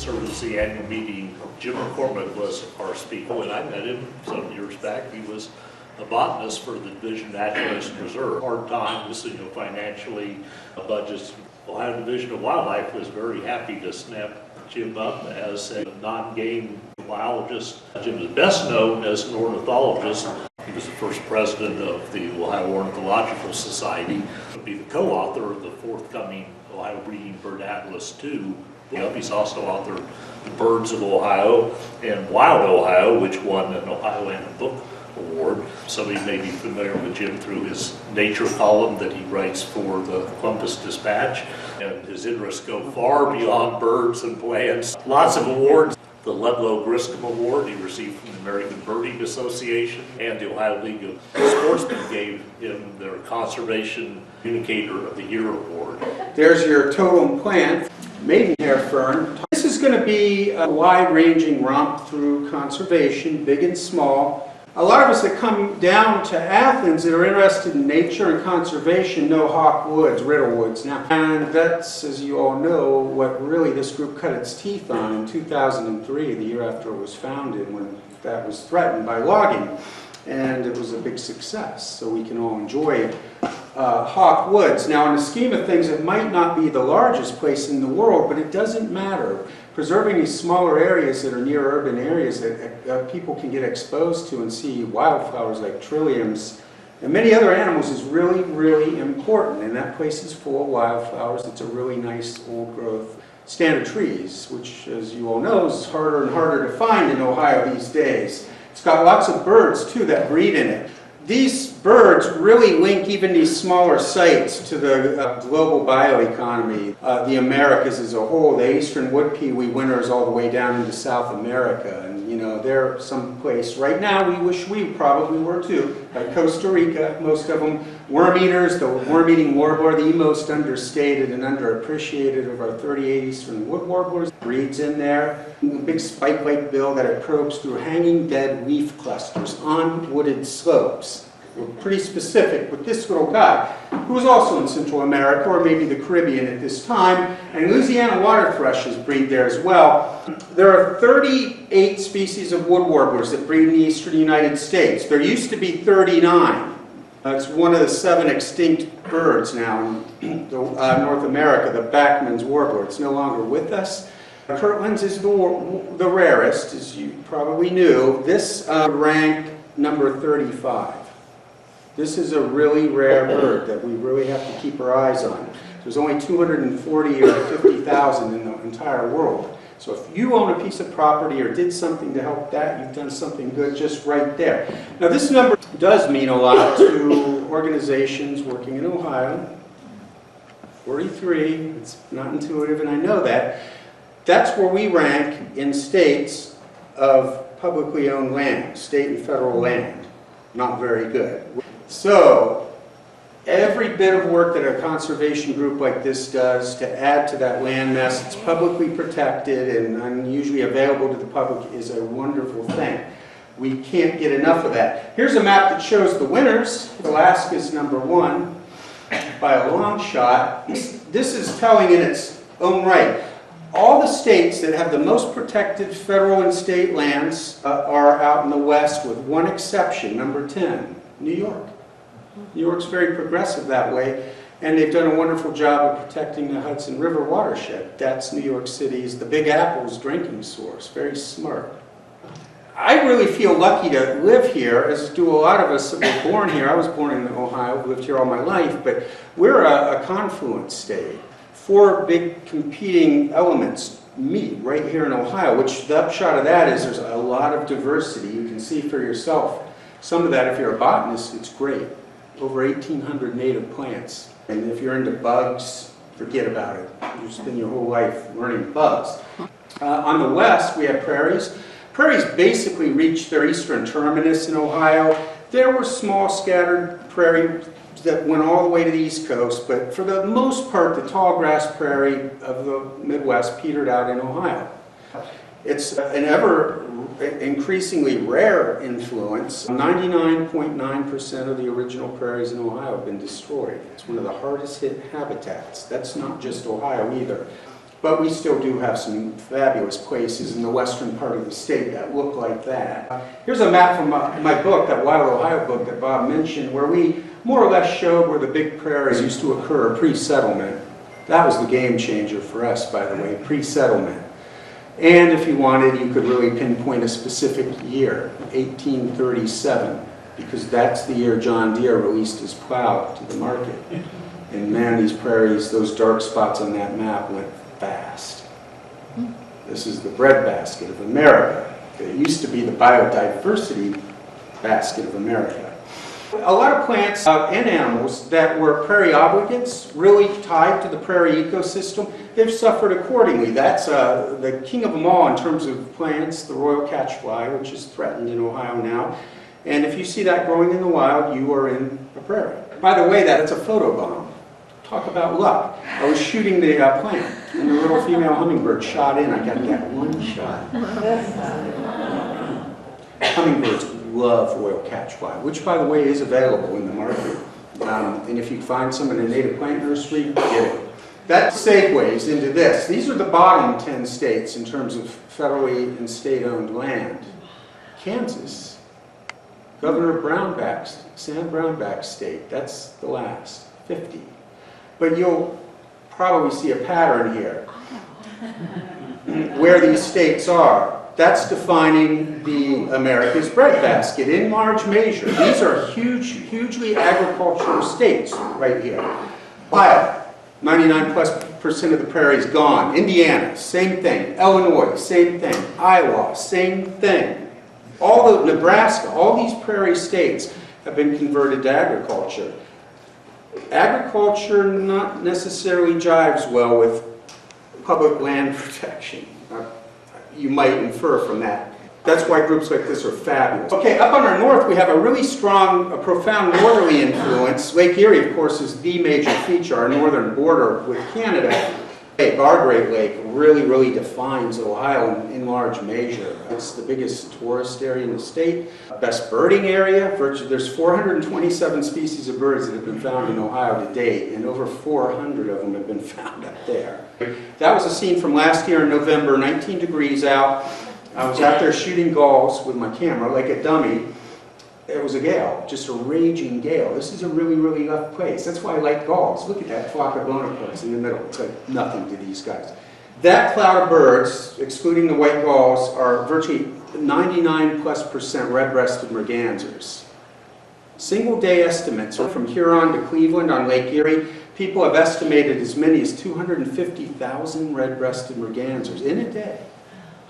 Conservancy annual meeting. Jim McCormick was our speaker, and I met him some years back. He was a botanist for the Division of Naturalist Reserve. Hard times, financially, budgets. Ohio Division of Wildlife was very happy to snap Jim up as a non-game biologist. Jim is best known as an ornithologist. He was the first president of the Ohio Ornithological Society. He'll be the co-author of the forthcoming Ohio Breeding Bird Atlas II. He's also authored The Birds of Ohio and Wild Ohio, which won an Ohio Annal Book Award. Somebody may be familiar with Jim through his nature column that he writes for the Columbus Dispatch, and his interests go far beyond birds and plants. Lots of awards. The Ludlow Griscom Award he received from the American Birding Association, and the Ohio League of Sportsmen gave him their Conservation Communicator of the Year Award. There's your totem plant, maidenhair fern. This is going to be a wide-ranging romp through conservation, big and small. A lot of us that come down to Athens that are interested in nature and conservation know Hawk Woods, Riddle Woods now. And that's, as you all know, what really this group cut its teeth on in 2003, the year after it was founded, when that was threatened by logging. And it was a big success, so we can all enjoy Hawk Woods. Now, in the scheme of things, it might not be the largest place in the world, but it doesn't matter. Preserving these smaller areas that are near urban areas that people can get exposed to and see wildflowers like trilliums and many other animals is really, really important. And that place is full of wildflowers. It's a really nice old growth stand of trees, which, as you all know, is harder and harder to find in Ohio these days. It's got lots of birds, too, that breed in it. These birds really link even these smaller sites to the global bioeconomy, the Americas as a whole. The eastern wood pewee winters all the way down into South America. And, they're someplace right now we wish we probably were too, like Costa Rica. Most of them worm eaters, the worm-eating warbler, the most understated and underappreciated of our 38 eastern wood warblers. Breeds in there. A big spike-like bill that it probes through hanging dead leaf clusters on wooded slopes. We're pretty specific with this little guy, who was also in Central America, or maybe the Caribbean at this time, and Louisiana water thrushes breed there as well. There are 38 species of wood warblers that breed in the eastern United States. There used to be 39. It's one of the 7 extinct birds now in North America, the Bachman's warbler. It's no longer with us. Kirtland's is the rarest, as you probably knew. This ranked number 35. This is a really rare bird that we really have to keep our eyes on. There's only 240 or 50,000 in the entire world. So if you own a piece of property or did something to help that, you've done something good just right there. Now this number does mean a lot to organizations working in Ohio. 43, it's not intuitive, and I know that. That's where we rank in states of publicly owned land, state and federal land. Not very good. So, every bit of work that a conservation group like this does to add to that land mass, it's publicly protected and unusually available to the public, is a wonderful thing. We can't get enough of that. Here's a map that shows the winners. Alaska's #1 by a long shot. This is telling in its own right. All the states that have the most protected federal and state lands are out in the west, with one exception, number 10, New York. New York's very progressive that way, and they've done a wonderful job of protecting the Hudson River watershed. That's New York City's, the Big Apple's drinking source. Very smart. I really feel lucky to live here, as do a lot of us that were born here. I was born in Ohio, lived here all my life, but we're a confluence state. 4 big competing elements meet right here in Ohio, which the upshot of that is there's a lot of diversity. You can see for yourself. Some of that, if you're a botanist, it's great. Over 1,800 native plants. And if you're into bugs, forget about it. You spend your whole life learning bugs. On the west, we have prairies. Prairies basically reached their eastern terminus in Ohio. There were small scattered prairies that went all the way to the East Coast, but for the most part, the tall grass prairie of the Midwest petered out in Ohio. It's an ever increasingly rare influence. 99.9% of the original prairies in Ohio have been destroyed. It's one of the hardest hit habitats. That's not just Ohio either. But we still do have some fabulous places in the western part of the state that look like that. Here's a map from my book, that Wild Ohio book that Bob mentioned, where we more or less showed where the big prairies used to occur pre-settlement. That was the game changer for us, by the way, pre-settlement. And if you wanted, you could really pinpoint a specific year, 1837, because that's the year John Deere released his plow to the market. And man, these prairies, those dark spots on that map went fast. This is the breadbasket of America. It used to be the biodiversity basket of America. A lot of plants and animals that were prairie obligates, really tied to the prairie ecosystem, they've suffered accordingly. That's the king of them all in terms of plants, the royal catchfly, which is threatened in Ohio now. And if you see that growing in the wild, you are in a prairie. By the way, that's a photobomb. Talk about luck. I was shooting the plant, and the little female hummingbird shot in. I got that one shot. Hummingbirds love royal catchfly, which, by the way, is available in the market. And if you find some in a native plant nursery, get it. That segues into this. These are the bottom 10 states in terms of federally and state-owned land. Kansas, Governor Brownback's, Sam Brownback's state, that's the last, 50. But you'll probably see a pattern here where these states are. That's defining the America's breadbasket in large measure. These are hugely agricultural states right here. Ohio, 99+% of the prairie is gone. Indiana, same thing. Illinois, same thing. Iowa, same thing. All the Nebraska, all these prairie states have been converted to agriculture. Agriculture not necessarily jives well with public land protection. You might infer from that. That's why groups like this are fabulous. Okay, up on our north we have a really strong, a profound northerly influence. Lake Erie, of course, is the major feature, our northern border with Canada. Our Great Lake really defines Ohio in large measure. It's the biggest tourist area in the state. Best birding area. There's 427 species of birds that have been found in Ohio to date, and over 400 of them have been found up there. That was a scene from last year in November, 19 degrees out. I was out there shooting gulls with my camera like a dummy. It was a gale, just a raging gale. This is a really rough place. That's why I like gulls. Look at that flock of boneparts in the middle. It's like nothing to these guys. That cloud of birds, excluding the white gulls, are virtually 99+% red-breasted mergansers. Single day estimates are from Huron to Cleveland on Lake Erie. People have estimated as many as 250,000 red-breasted mergansers in a day.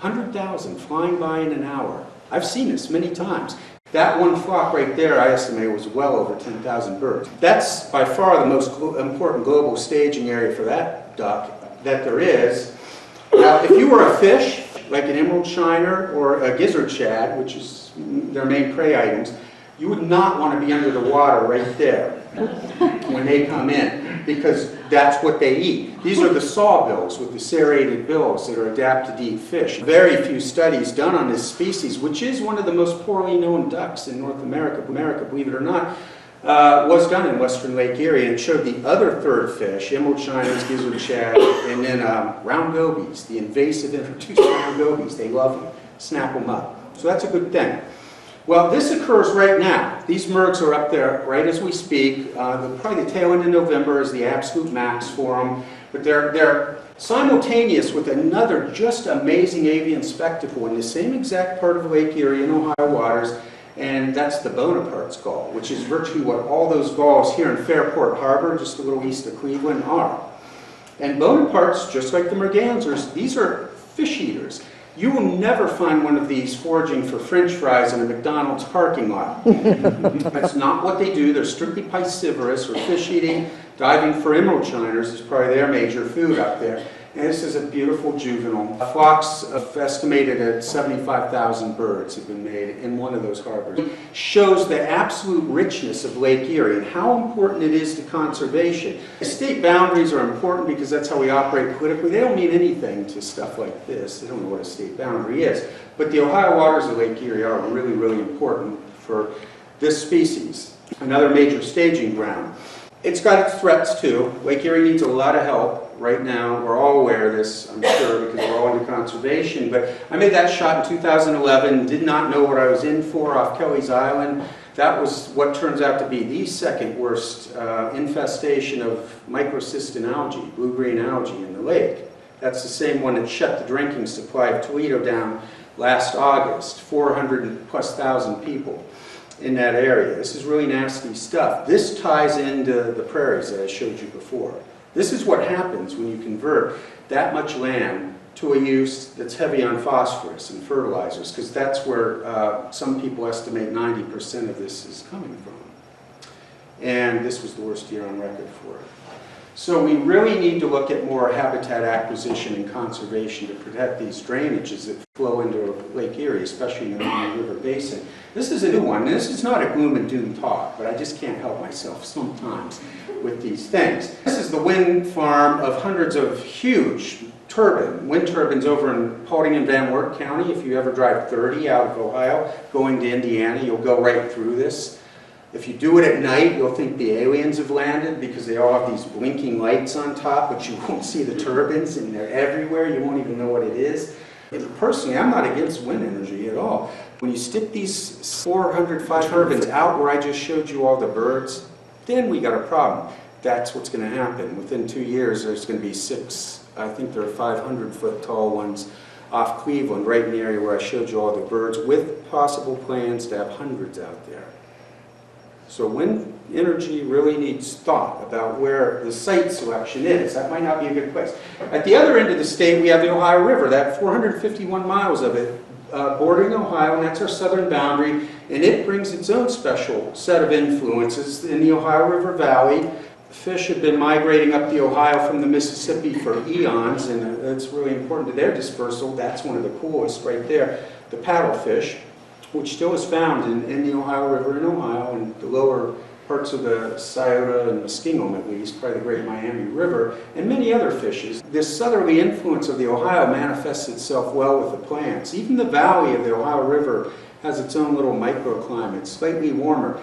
100,000 flying by in an hour. I've seen this many times. That one flock right there, I estimate, was well over 10,000 birds. That's by far the most important global staging area for that duck that there is. Now, if you were a fish, like an emerald shiner or a gizzard shad, which is their main prey items, you would not want to be under the water right there when they come in, because that's what they eat. These are the sawbills with the serrated bills that are adapted to eat fish. Very few studies done on this species, which is one of the most poorly known ducks in North America, believe it or not, was done in western Lake Erie, and it showed the other third fish, emerald shiners, gizzard shad, and then round gobies, the invasive introduced round gobies. They love them, snap them up. So that's a good thing. Well, this occurs right now. These mergs are up there right as we speak. Probably the tail end of November is the absolute max for them. But they're simultaneous with another just amazing avian spectacle in the same exact part of Lake Erie in Ohio waters, and that's the Bonaparte's gull, which is virtually what all those gulls here in Fairport Harbor, just a little east of Cleveland, are. And Bonapartes, just like the mergansers, these are fish eaters. You will never find one of these foraging for French fries in a McDonald's parking lot. That's not what they do. They're strictly piscivorous or fish eating. Diving for emerald shiners is probably their major food up there. And this is a beautiful juvenile. Flocks of estimated at 75,000 birds have been made in one of those harbors. It shows the absolute richness of Lake Erie and how important it is to conservation. State boundaries are important because that's how we operate politically. They don't mean anything to stuff like this. They don't know what a state boundary is. But the Ohio waters of Lake Erie are really important for this species. Another major staging ground. It's got its threats too. Lake Erie needs a lot of help right now. We're all aware of this, I'm sure, because we're all into conservation. But I made that shot in 2011, did not know what I was in for off Kelly's Island. That was what turns out to be the second worst infestation of microcystin algae, blue-green algae in the lake. That's the same one that shut the drinking supply of Toledo down last August, 400,000+ people in that area. This is really nasty stuff. This ties into the prairies that I showed you before. This is what happens when you convert that much land to a use that's heavy on phosphorus and fertilizers, because that's where some people estimate 90% of this is coming from. And this was the worst year on record for it. So we really need to look at more habitat acquisition and conservation to protect these drainages that flow into Lake Erie, especially in the Maumee River Basin. This is a new one, and this is not a gloom and doom talk, but I just can't help myself sometimes with these things. This is the wind farm of hundreds of huge wind turbines over in Paulding and Van Wert County. If you ever drive 30 out of Ohio going to Indiana, you'll go right through this. If you do it at night, you'll think the aliens have landed because they all have these blinking lights on top, but you won't see the turbines, and they're everywhere. You won't even know what it is. Personally, I'm not against wind energy at all. When you stick these 400, 500 turbines out where I just showed you all the birds, then we got a problem. That's what's going to happen. Within 2 years, there's going to be 6, I think there are 500-foot tall ones off Cleveland, right in the area where I showed you all the birds, with possible plans to have hundreds out there. So wind energy really needs thought about where the site selection is. That might not be a good place. At the other end of the state, we have the Ohio River, that 451 miles of it bordering Ohio, and that's our southern boundary, and it brings its own special set of influences in the Ohio River Valley. Fish have been migrating up the Ohio from the Mississippi for eons, and it's really important to their dispersal. That's one of the coolest right there, the paddlefish, which still is found in the Ohio River in Ohio and the lower parts of the Scioto and Muskingum, at least, probably the Great Miami River, and many other fishes. This southerly influence of the Ohio manifests itself well with the plants. Even the valley of the Ohio River has its own little microclimate, slightly warmer.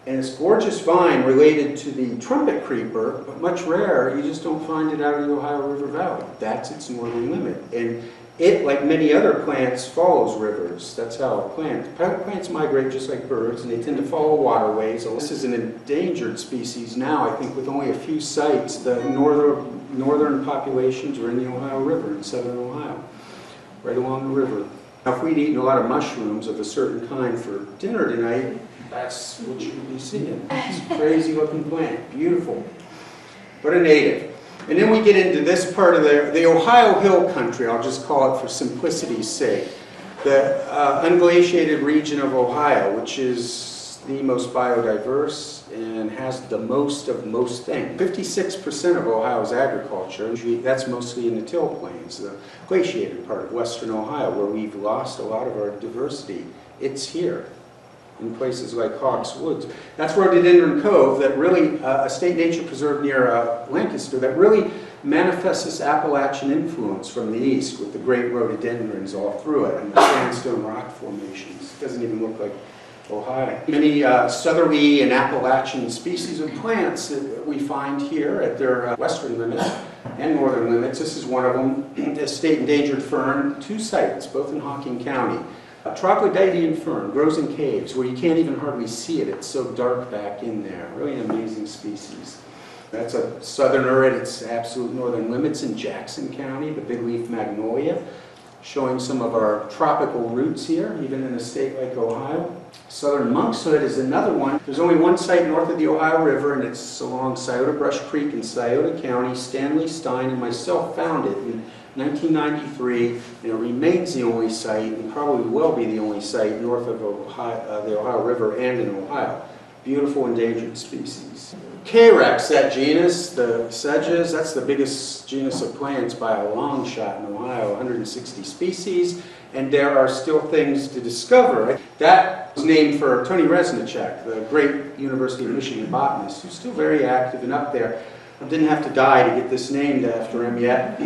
And it's gorgeous vine related to the trumpet creeper, but much rarer. You just don't find it out of the Ohio River Valley. That's its northern limit. And it, like many other plants, follows rivers. That's how it plants. Plants migrate just like birds, and they tend to follow waterways. This is an endangered species now, I think, with only a few sites. The northern populations are in the Ohio River, in southern Ohio, right along the river. Now, if we'd eaten a lot of mushrooms of a certain kind for dinner tonight, that's what you would be seeing. It's a crazy looking plant, beautiful, but a native. And then we get into this part of the Ohio Hill Country, I'll just call it for simplicity's sake. The unglaciated region of Ohio, which is the most biodiverse and has the most of most things. 56% of Ohio is agriculture. That's mostly in the till plains, the glaciated part of western Ohio, where we've lost a lot of our diversity. It's here, in places like Hawks Woods. That's Rhododendron Cove, that really, a state nature preserve near Lancaster, that really manifests this Appalachian influence from the east, with the great rhododendrons all through it, and the sandstone rock formations. It doesn't even look like Ohio. Many southerly and Appalachian species of plants that we find here at their western limits and northern limits. This is one of them, the state endangered fern, 2 sites, both in Hocking County. Troglodyte Ian Fern grows in caves where you can't even hardly see it. It's so dark back in there. Really an amazing species. That's a southerner at its absolute northern limits in Jackson County, the bigleaf magnolia, showing some of our tropical roots here, even in a state like Ohio. Southern monkshood is another one. There's only one site north of the Ohio River, and it's along Scioto Brush Creek in Scioto County. Stanley Stein and myself found it in 1993, and it remains the only site, and probably will be the only site north of Ohio, the Ohio River and in Ohio. Beautiful endangered species. Carex, that genus, the sedges, that's the biggest genus of plants by a long shot in Ohio, 160 species, and there are still things to discover. That was named for Tony Resnicek, the great University of Michigan botanist, who's still very active and up there. Didn't have to die to get this named after him yet.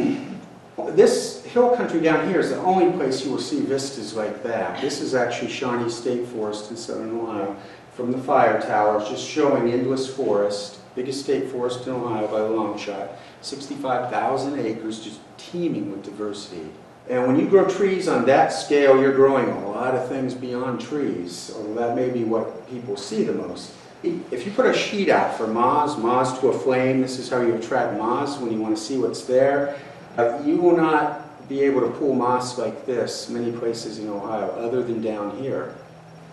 This hill country down here is the only place you will see vistas like that. This is actually Shawnee State Forest in southern Ohio. From the fire towers, just showing endless forest. biggest state forest in Ohio by a long shot, 65,000 acres, just teeming with diversity. And when you grow trees on that scale, you're growing a lot of things beyond trees, although that may be what people see the most. If you put a sheet out for moths to a flame, this is how you attract moths when you want to see what's there. You will not be able to pull moths like this many places in Ohio other than down here,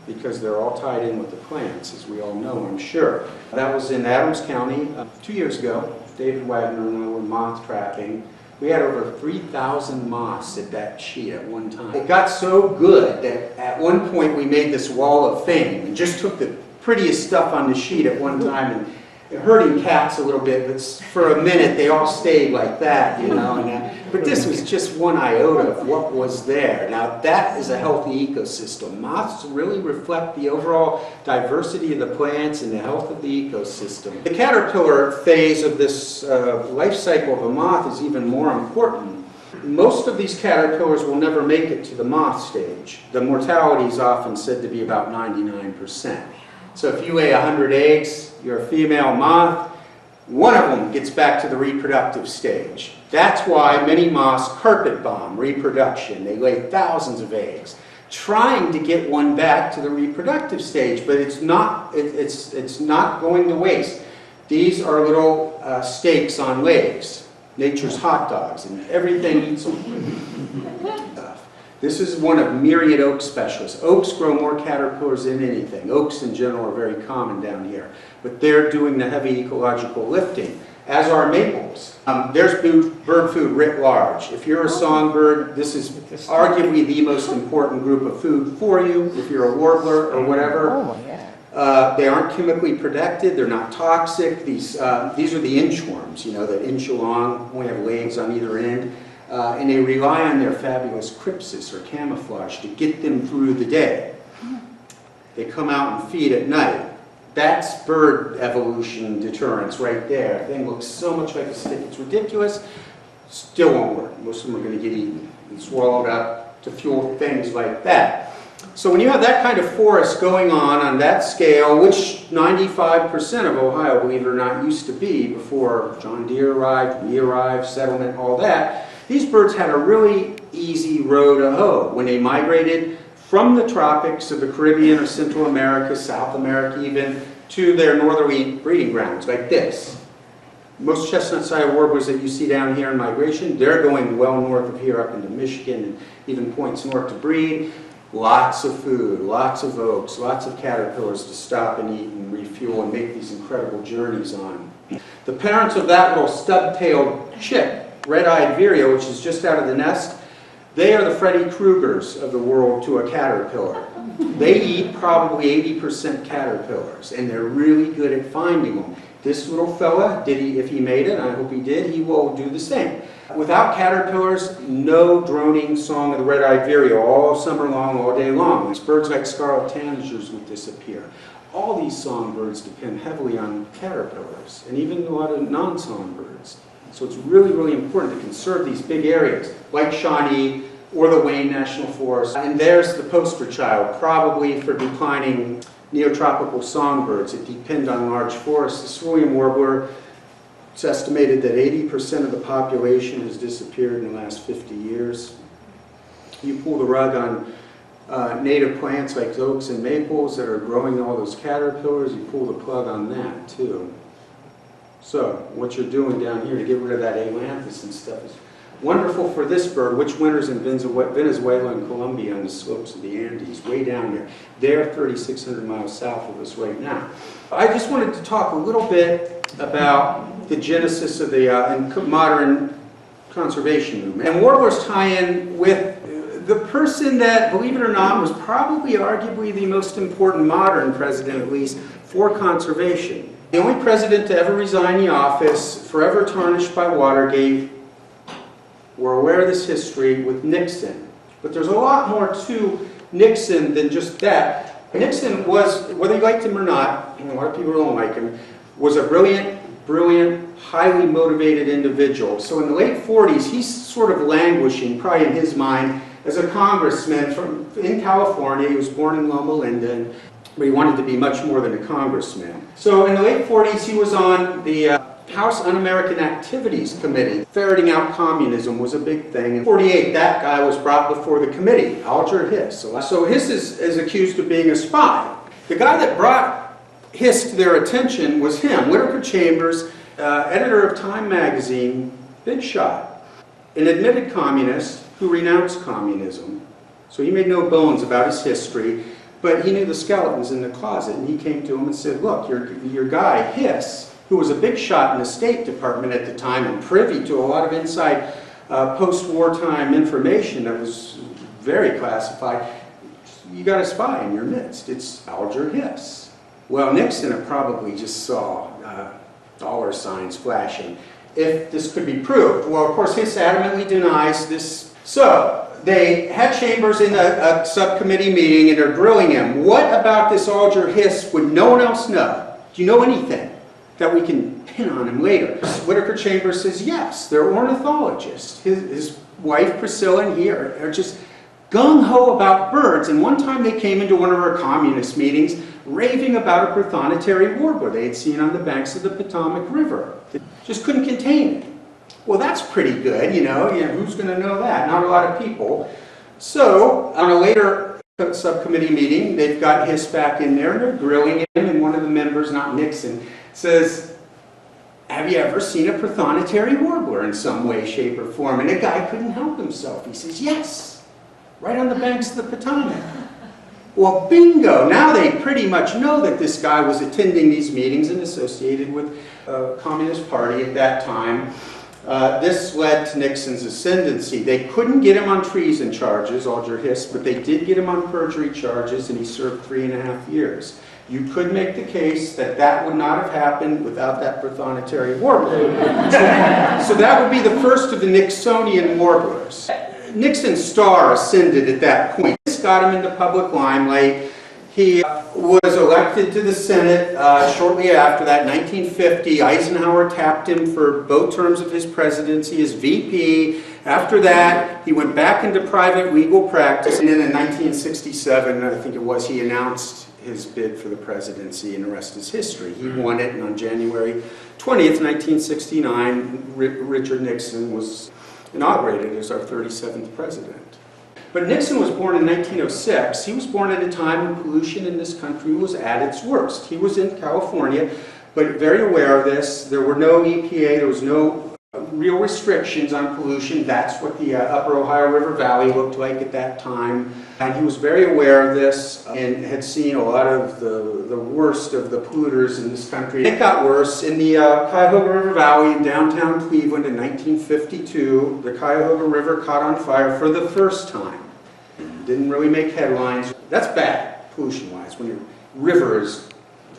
because they're all tied in with the plants, as we all know, I'm sure. That was in Adams County 2 years ago. David Wagner and I were moth trapping. We had over 3,000 moths at that sheet at one time. It got so good that at one point we made this wall of fame and just took the prettiest stuff on the sheet at one time, and hurting cats a little bit, but for a minute they all stayed like that, you know. But this was just one iota of what was there. Now that is a healthy ecosystem. Moths really reflect the overall diversity of the plants and the health of the ecosystem. The caterpillar phase of this life cycle of a moth is even more important. Most of these caterpillars will never make it to the moth stage. The mortality is often said to be about 99%. So if you lay 100 eggs, you're a female moth, one of them gets back to the reproductive stage. That's why many moths carpet bomb reproduction. They lay thousands of eggs, trying to get one back to the reproductive stage, but it's not going to waste. These are little steaks on legs, nature's hot dogs, and everything eats them. This is one of myriad oak specialists. Oaks grow more caterpillars than anything. Oaks in general are very common down here, but they're doing the heavy ecological lifting, as are maples. There's bird food writ large. If you're a songbird, this is arguably the most important group of food for you, if you're a warbler or whatever. They aren't chemically protected, they're not toxic. These are the inchworms, you know, that inch along, only have legs on either end. And they rely on their fabulous crypsis or camouflage to get them through the day. They come out and feed at night. That's bird evolution deterrence right there. The thing looks so much like a stick, it's ridiculous. Still won't work. Most of them are going to get eaten and swallowed up to fuel things like that. So when you have that kind of forest going on that scale, which 95% of Ohio, believe it or not, used to be before John Deere arrived, we arrived, settlement, all that, these birds had a really easy row to hoe when they migrated from the tropics of the Caribbean or Central America, South America even, to their northerly breeding grounds, like this. Most chestnut-sided warblers that you see down here in migration, they're going well north of here up into Michigan and even points north to breed. Lots of food, lots of oaks, lots of caterpillars to stop and eat and refuel and make these incredible journeys on. The parents of that little stub-tailed chick, red-eyed vireo, which is just out of the nest, they are the Freddy Kruegers of the world to a caterpillar. They eat probably 80% caterpillars, and they're really good at finding them. This little fella, if he made it, and I hope he did, he will do the same. Without caterpillars, no droning song of the red-eyed vireo all summer long, all day long. Birds like scarlet tanagers would disappear. All these songbirds depend heavily on caterpillars, and even a lot of non-songbirds. So it's really, really important to conserve these big areas, like Shawnee or the Wayne National Forest. And there's the poster child, probably for declining neotropical songbirds that depend on large forests. The cerulean warbler, it's estimated that 80% of the population has disappeared in the last 50 years. You pull the rug on native plants like oaks and maples that are growing all those caterpillars, you pull the plug on that too. So what you're doing down here to get rid of that ailanthus and stuff is wonderful for this bird, which winters in Venezuela and Colombia on the slopes of the Andes, way down here. They're 3,600 miles south of us right now. I just wanted to talk a little bit about the genesis of the modern conservation movement. And warblers tie in with the person that, believe it or not, was probably arguably the most important modern president, at least, for conservation. The only president to ever resign the office, forever tarnished by Watergate. We're aware of this history with Nixon. But there's a lot more to Nixon than just that. Nixon was, whether you liked him or not, and a lot of people don't like him, was a brilliant, highly motivated individual. So in the late 40s, he's sort of languishing, probably in his mind, as a congressman in California. He was born in Loma Linda. but he wanted to be much more than a congressman. So in the late 40s, he was on the House Un-American Activities Committee. Ferreting out communism was a big thing. In 48, that guy was brought before the committee, Alger Hiss. So Hiss is accused of being a spy. The guy that brought Hiss to their attention was him, Whittaker Chambers, editor of Time magazine, big shot, an admitted communist who renounced communism. So he made no bones about his history, but he knew the skeletons in the closet, and he came to him and said, look, your guy, Hiss, who was a big shot in the State Department at the time and privy to a lot of inside post-wartime information that was very classified, you got a spy in your midst. It's Alger Hiss. Well, Nixon probably just saw dollar signs flashing. If this could be proved, well, of course, Hiss adamantly denies this. So they had Chambers in a subcommittee meeting, and they're grilling him. What about this Alger Hiss would no one else know? Do you know anything that we can pin on him later? Whittaker Chambers says, yes, they're ornithologists. His wife, Priscilla, and he are just gung-ho about birds. And one time they came into one of our communist meetings raving about a prothonotary warbler they had seen on the banks of the Potomac River. They just couldn't contain it. Well, that's pretty good, you know, who's going to know that? Not a lot of people. So, on a later subcommittee meeting, they've got Hiss back in there, and they're grilling him, and one of the members, not Nixon, says, have you ever seen a prothonotary warbler in some way, shape, or form? And the guy couldn't help himself. He says, yes, right on the banks of the Potomac. Well, bingo! Now they pretty much know that this guy was attending these meetings and associated with the Communist Party at that time. This led to Nixon's ascendancy. They couldn't get him on treason charges, Alger Hiss, but they did get him on perjury charges, and he served 3.5 years. You could make the case that that would not have happened without that prothonotary warbler. So that would be the first of the Nixonian warblers. Nixon's star ascended at that point. This got him into public limelight. He was elected to the Senate shortly after that, 1950. Eisenhower tapped him for both terms of his presidency as VP. After that, he went back into private legal practice. And then in 1967, I think it was, he announced his bid for the presidency, and the rest is history. He won it, and on January 20th, 1969, Richard Nixon was inaugurated as our 37th president. But Nixon was born in 1906. He was born at a time when pollution in this country was at its worst. He was in California, but very aware of this. There were no EPA, there was no real restrictions on pollution. That's what the upper Ohio River Valley looked like at that time. And he was very aware of this and had seen a lot of the worst of the polluters in this country. It got worse. In the Cuyahoga River Valley in downtown Cleveland in 1952, the Cuyahoga River caught on fire for the first time. Didn't really make headlines. That's bad, pollution-wise, when your river is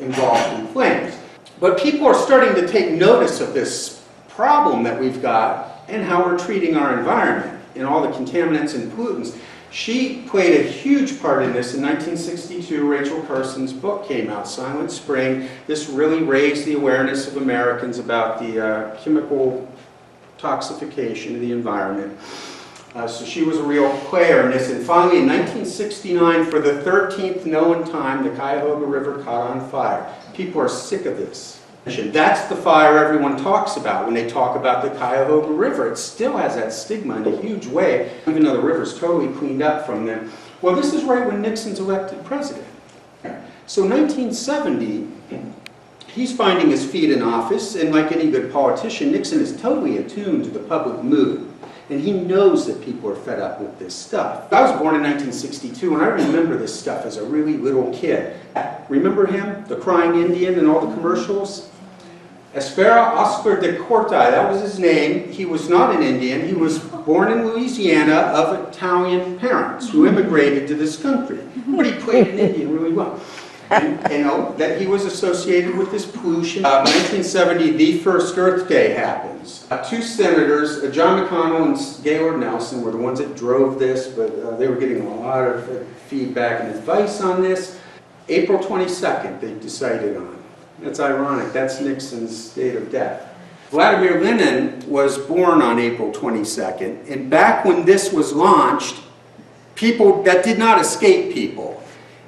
involved in flames. But people are starting to take notice of this problem that we've got and how we're treating our environment and all the contaminants and pollutants. She played a huge part in this. In 1962, Rachel Carson's book came out, Silent Spring. This really raised the awareness of Americans about the chemical toxification of the environment. So she was a real player in this. And finally, in 1969, for the 13th known time, the Cuyahoga River caught on fire. People are sick of this. That's the fire everyone talks about when they talk about the Cuyahoga River. It still has that stigma in a huge way, even though the river's totally cleaned up from them. Well, this is right when Nixon's elected president. So 1970, he's finding his feet in office, and like any good politician, Nixon is totally attuned to the public mood. And he knows that people are fed up with this stuff. I was born in 1962, and I remember this stuff as a really little kid. Remember him? The Crying Indian and all the commercials? Espera Oscar de Corti, that was his name. He was not an Indian. He was born in Louisiana of Italian parents who immigrated to this country. But he played an Indian really well. And, you know, that he was associated with this pollution. 1970, the first Earth Day happens. Two senators, John McConnell and Gaylord Nelson, were the ones that drove this, but they were getting a lot of feedback and advice on this. April 22nd, they decided on. That's ironic. That's Nixon's date of death. Vladimir Lenin was born on April 22nd, and back when this was launched, that did not escape people.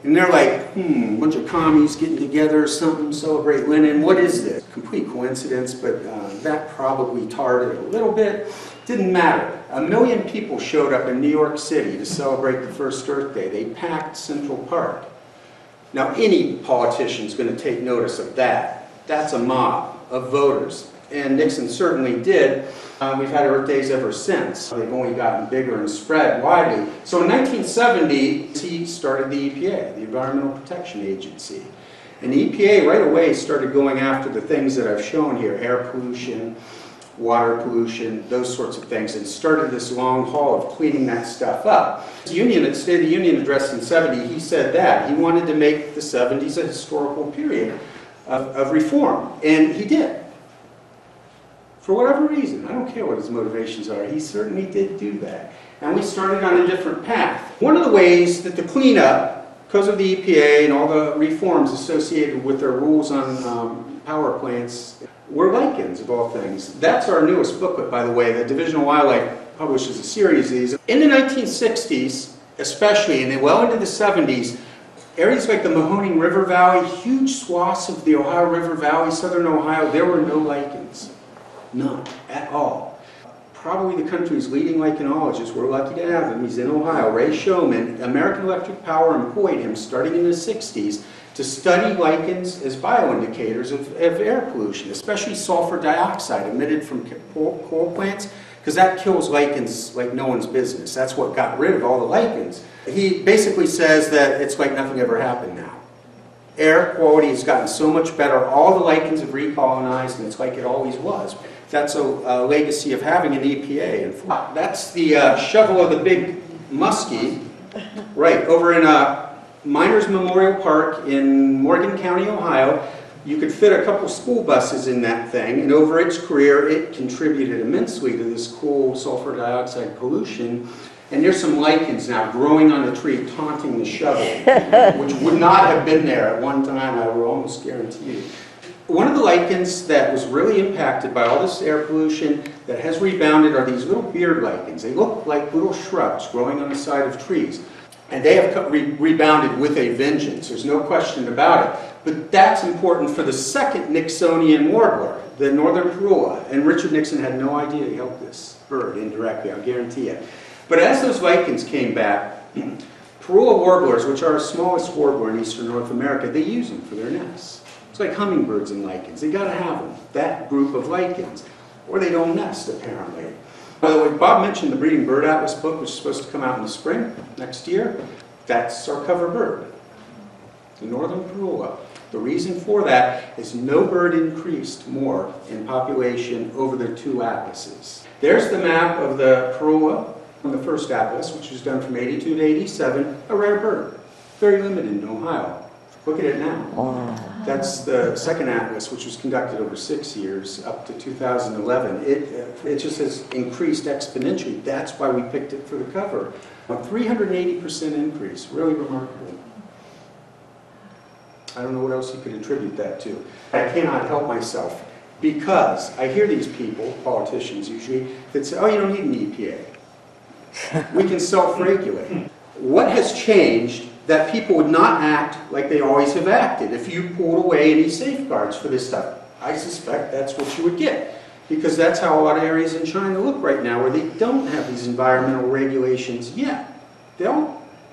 And they're like, a bunch of commies getting together or something, celebrate Lenin. What is this? Complete coincidence, but that probably tarred it a little bit. Didn't matter. 1 million people showed up in New York City to celebrate the first Earth Day. They packed Central Park. Now, any politician's going to take notice of that. That's a mob of voters. And Nixon certainly did. We've had Earth Days ever since. They've only gotten bigger and spread widely. So in 1970, he started the EPA, the Environmental Protection Agency. And the EPA right away started going after the things that I've shown here, air pollution, water pollution, those sorts of things, and started this long haul of cleaning that stuff up. The Union, at State of the Union address in 70, he said that. He wanted to make the 70s a historical period of reform, and he did. For whatever reason, I don't care what his motivations are, he certainly did do that. And we started on a different path. One of the ways that the cleanup, because of the EPA and all the reforms associated with their rules on power plants, were lichens, of all things. That's our newest booklet, by the way. The Division of Wildlife publishes a series of these. In the 1960s, especially, and then well into the 70s, areas like the Mahoning River Valley, huge swaths of the Ohio River Valley, southern Ohio, there were no lichens. None at all. Probably the country's leading lichenologist. We're lucky to have him. He's in Ohio. Ray Showman, American Electric Power employed him starting in the 60s to study lichens as bioindicators of air pollution, especially sulfur dioxide emitted from coal plants, because that kills lichens like no one's business. That's what got rid of all the lichens. He basically says that it's like nothing ever happened now. Air quality has gotten so much better. All the lichens have recolonized, and it's like it always was. That's a legacy of having an EPA. And that's the shovel of the big muskie, right, over in Miners Memorial Park in Morgan County, Ohio. You could fit a couple school buses in that thing, and over its career, it contributed immensely to this cool sulfur dioxide pollution. And there's some lichens now growing on the tree, taunting the shovel, which would not have been there at one time, I will almost guarantee you. One of the lichens that was really impacted by all this air pollution that has rebounded are these little beard lichens. They look like little shrubs growing on the side of trees. And they have rebounded with a vengeance, there's no question about it. But that's important for the second Nixonian warbler, the northern parula. And Richard Nixon had no idea he helped this bird indirectly, I'll guarantee you. But as those lichens came back, parula warblers, which are our smallest warbler in eastern North America, they use them for their nests. It's like hummingbirds and lichens. They got to have them, that group of lichens, or they don't nest, apparently. By the way, Bob mentioned the Breeding Bird Atlas book, which is supposed to come out in the spring next year. That's our cover bird, the northern parula. The reason for that is no bird increased more in population over the two atlases. There's the map of the parula on the first atlas, which was done from 82 to 87, a rare bird, very limited in Ohio. Look at it now. That's the second atlas, which was conducted over 6 years, up to 2011. It just has increased exponentially. That's why we picked it for the cover. A 380% increase, really remarkable. I don't know what else you could attribute that to. I cannot help myself, because I hear these people, politicians usually, that say, oh, you don't need an EPA. We can self-regulate. What has changed that people would not act like they always have acted if you pulled away any safeguards for this stuff? I suspect that's what you would get, because that's how a lot of areas in China look right now, where they don't have these environmental regulations yet. They're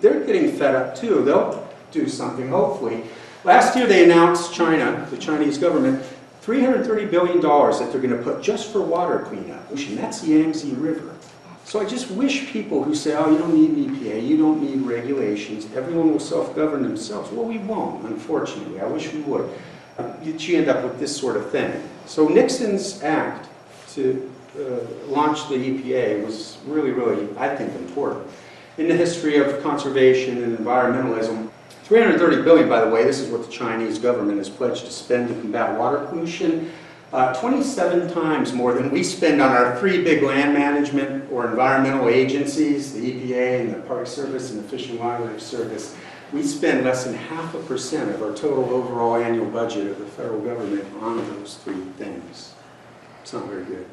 getting fed up too. They'll do something, hopefully. Last year they announced, China, the Chinese government, $330 billion that they're going to put just for water cleanup. And that's the Yangtze River. So I just wish people who say, oh, you don't need an EPA, you don't need regulations, everyone will self-govern themselves. Well, we won't, unfortunately. I wish we would. You end up with this sort of thing. So Nixon's act to launch the EPA was really, really, I think, important. In the history of conservation and environmentalism, $330 billion, by the way, this is what the Chinese government has pledged to spend to combat water pollution. 27 times more than we spend on our three big land management or environmental agencies, the EPA and the Park Service and the Fish and Wildlife Service. We spend less than 0.5% of our total overall annual budget of the federal government on those three things. It's not very good.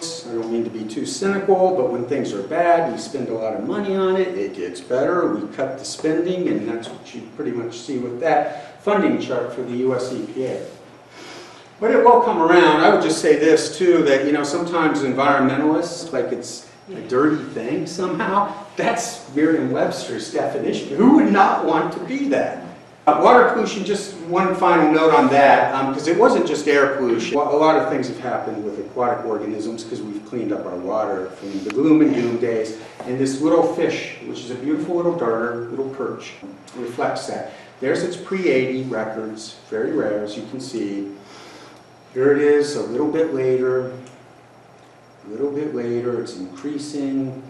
I don't mean to be too cynical, but when things are bad, we spend a lot of money on it, it gets better, we cut the spending, and that's what you pretty much see with that funding chart for the US EPA. But it will come around. I would just say this too, that sometimes environmentalists, like it's a dirty thing somehow. That's Merriam-Webster's definition. Who would not want to be that? Water pollution, just one final note on that, because it wasn't just air pollution. A lot of things have happened with aquatic organisms because we've cleaned up our water from the gloom and doom days. And this little fish, which is a beautiful little darter, little perch, reflects that. There's its pre-80 records, very rare as you can see. Here it is a little bit later, it's increasing.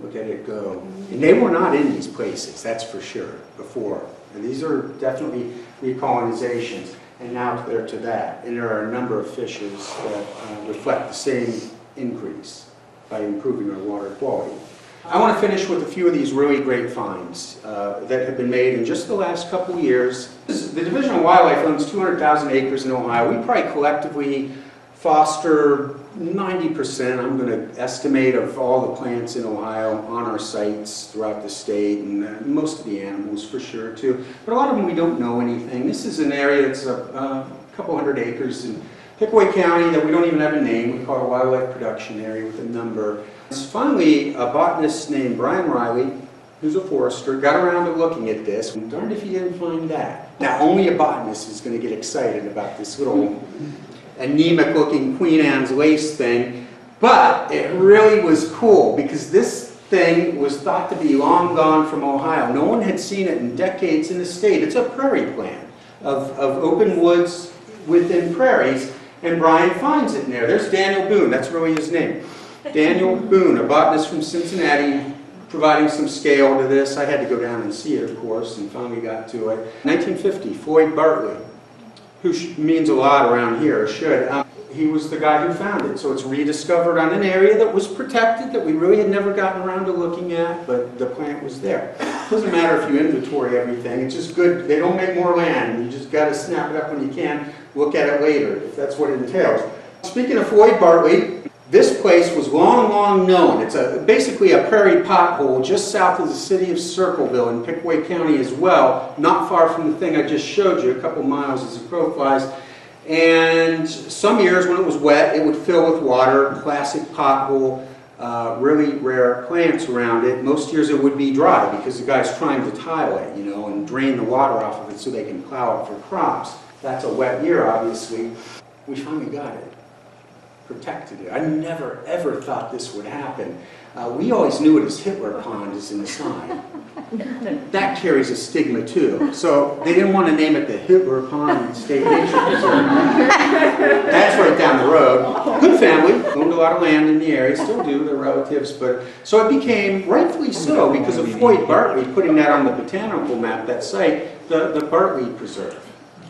Look at it go. And they were not in these places, that's for sure, before. And these are definitely recolonizations, and now they're to that. And there are a number of fishes that reflect the same increase by improving our water quality. I want to finish with a few of these really great finds that have been made in just the last couple years. The Division of Wildlife owns 200,000 acres in Ohio. We probably collectively foster 90%, I'm going to estimate, of all the plants in Ohio on our sites throughout the state, and most of the animals for sure too. But a lot of them we don't know anything. This is an area that's a couple hundred acres in Pickaway County that we don't even have a name. We call it a wildlife production area with a number. Finally, a botanist named Brian Riley, who's a forester, got around to looking at this. And darned if he didn't find that. Now, only a botanist is going to get excited about this little anemic-looking Queen Anne's lace thing, but it really was cool because this thing was thought to be long gone from Ohio. No one had seen it in decades in the state. It's a prairie plant of open woods within prairies, and Brian finds it in there. There's Daniel Boone, that's really his name. Daniel Boone, a botanist from Cincinnati, providing some scale to this. I had to go down and see it, of course, and finally got to it. 1950, Floyd Bartley, who means a lot around here, or should. He was the guy who found it. So it's rediscovered on an area that was protected, that we really had never gotten around to looking at, but the plant was there. It doesn't matter if you inventory everything. It's just good. They don't make more land. You just got to snap it up when you can, look at it later, if that's what it entails. Speaking of Floyd Bartley, this place was long, long known. It's basically a prairie pothole just south of the city of Circleville in Pickaway County as well, not far from the thing I just showed you, a couple miles as the crow flies. And some years when it was wet, it would fill with water, classic pothole, really rare plants around it. Most years it would be dry because the guy's trying to tile it, and drain the water off of it so they can plow it for crops. That's a wet year, obviously. We finally got it. Protected it. I never ever thought this would happen. We always knew it as Hitler Pond is in the sign. That carries a stigma too. So they didn't want to name it the Hitler Pond State Nature Preserve. That's right down the road. Good family, owned a lot of land in the area, still do, they're relatives, but so it became, rightfully so, because of Floyd Bartley putting that on the botanical map, that site, the Bartley Preserve.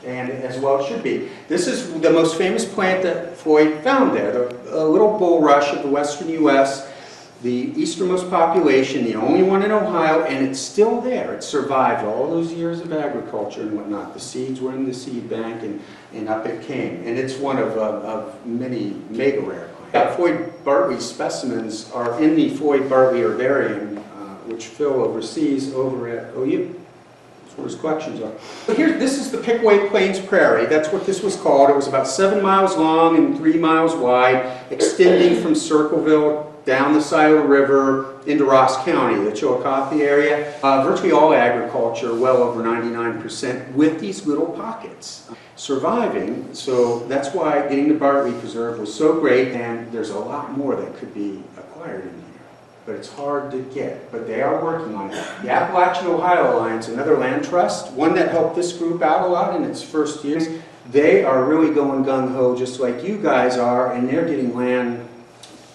And as well it should be. This is the most famous plant that Floyd found there, the little bulrush of the western U.S., the easternmost population, the only one in Ohio, and it's still there. It survived all those years of agriculture and whatnot. The seeds were in the seed bank, and up it came. And it's one of many mega rare plants. Floyd Bartley specimens are in the Floyd Bartley Herbarium, which Phil oversees over at OU. Where his collections are. But here, this is the Pickaway Plains Prairie. That's what this was called. It was about 7 miles long and 3 miles wide, extending from Circleville down the Scioto River into Ross County, the Chillicothe area. Virtually all agriculture, well over 99%, with these little pockets. Surviving, so that's why getting the Bartley Preserve was so great, and there's a lot more that could be acquired in here. But it's hard to get, but they are working on it. The Appalachian Ohio Alliance, another land trust, one that helped this group out a lot in its first years, they are really going gung-ho just like you guys are, and they're getting land,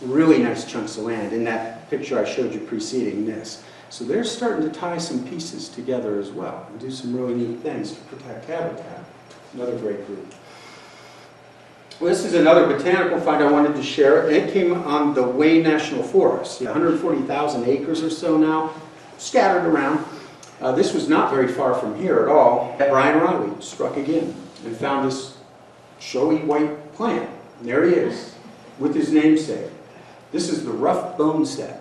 really nice chunks of land in that picture I showed you preceding this. So they're starting to tie some pieces together as well and do some really neat things to protect habitat. Another great group. Well, this is another botanical find I wanted to share. It came on the Wayne National Forest, 140,000 acres or so now, scattered around. This was not very far from here at all. Brian Riley struck again and found this showy white plant. And there he is. with his namesake. This is the rough boneset.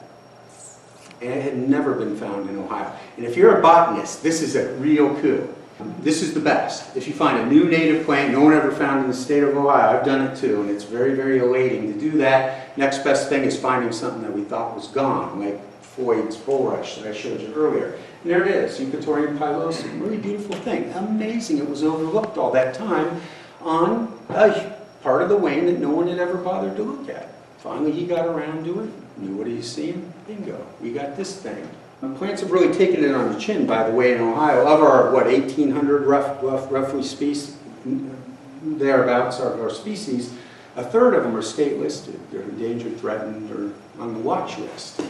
And it had never been found in Ohio. And if you're a botanist, this is a real coup. This is the best. If you find a new native plant no one ever found in the state of Ohio, I've done it too, and it's very, very elating to do that. Next best thing is finding something that we thought was gone, like Floyd's bulrush that I showed you earlier. And there it is, Eupatorium pilosum, really beautiful thing. Amazing, it was overlooked all that time on a part of the Wayne that no one had ever bothered to look at. Finally he got around to it, knew what he's seeing, bingo, we got this thing. Plants have really taken it on the chin, by the way, in Ohio. Of our, 1,800 roughly species, thereabouts of our species, a third of them are state listed. They're endangered, threatened, or on the watch list.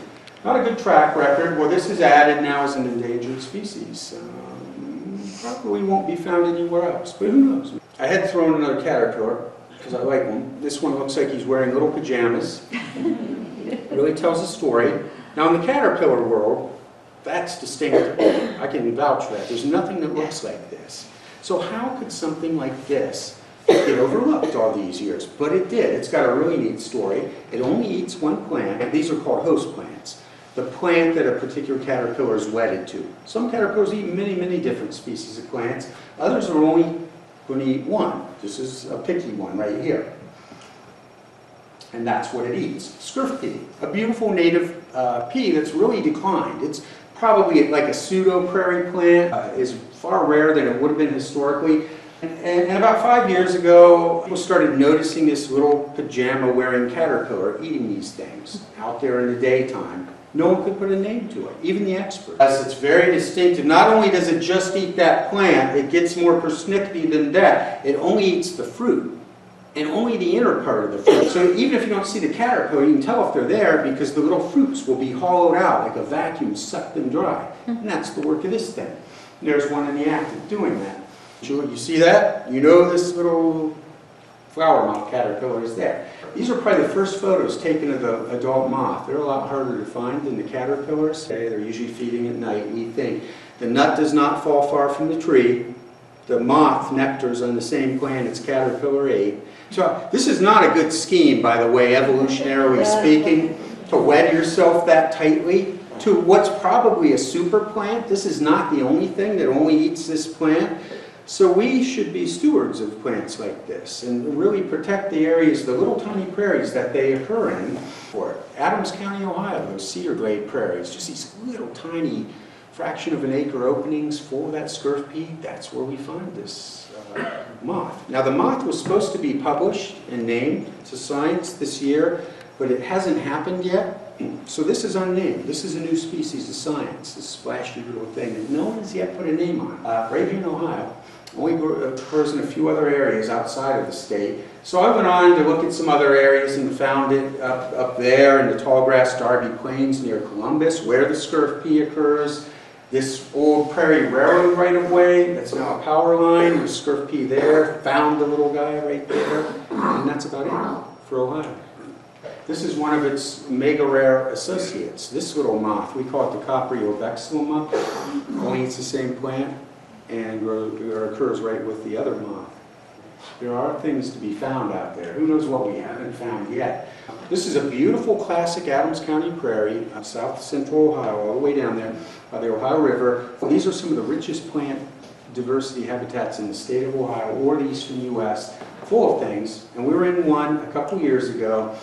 Not a good track record. Well, this is added now as an endangered species. Probably won't be found anywhere else, but who knows? I had thrown another caterpillar, because I like them. This one looks like he's wearing little pajamas. Really tells a story. Now, in the caterpillar world, that's distinctive. I can vouch for that. There's nothing that looks like this. So how could something like this get overlooked all these years? But it did. It's got a really neat story. It only eats one plant, and these are called host plants. The plant that a particular caterpillar is wedded to. Some caterpillars eat many, many different species of plants. Others are only going to eat one. This is a picky one right here. And that's what it eats. Scurf pea, a beautiful native pea that's really declined. It's probably like a pseudo prairie plant, is far rarer than it would have been historically. And about 5 years ago, people started noticing this little pajama-wearing caterpillar eating these things out there in the daytime. No one could put a name to it, even the experts. It's very distinctive. Not only does it just eat that plant, it gets more persnickety than that. It only eats the fruit, and only the inner part of the fruit. So even if you don't see the caterpillar, you can tell if they're there because the little fruits will be hollowed out like a vacuum, sucked them dry. And that's the work of this thing. There's one in the act of doing that. You see that? You know this little flower moth caterpillar is there. These are probably the first photos taken of the adult moth. They're a lot harder to find than the caterpillars. They're usually feeding at night, we think. The nut does not fall far from the tree. The moth nectar's on the same plant its caterpillar ate. So this is not a good scheme, by the way, evolutionarily speaking, to wed yourself that tightly to what's probably a super plant. This is not the only thing that only eats this plant. So we should be stewards of plants like this and really protect the areas, the little tiny prairies that they occur in. For Adams County, Ohio, those cedar glade prairies, just these little tiny fraction of an acre openings full of that scurf pea, that's where we find this moth. Now the moth was supposed to be published and named to science this year, but it hasn't happened yet. So this is unnamed. This is a new species of science, this splashy little thing that no one has yet put a name on. Right here in Ohio. Only occurs in a few other areas outside of the state. So I went on to look at some other areas and found it up there in the tallgrass Darby Plains near Columbus, where the scurf pea occurs. This old prairie railroad right-of-way, that's now a power line, there's scurf pea there, found the little guy right there, and that's about it for Ohio. This is one of its mega rare associates. This little moth, we call it the Copriobexiloma, only eats the same plant and occurs right with the other moth. There are things to be found out there. Who knows what we haven't found yet. This is a beautiful classic Adams County prairie, south central Ohio, all the way down there by the Ohio River. These are some of the richest plant diversity habitats in the state of Ohio or the eastern U.S., full of things. And we were in one a couple years ago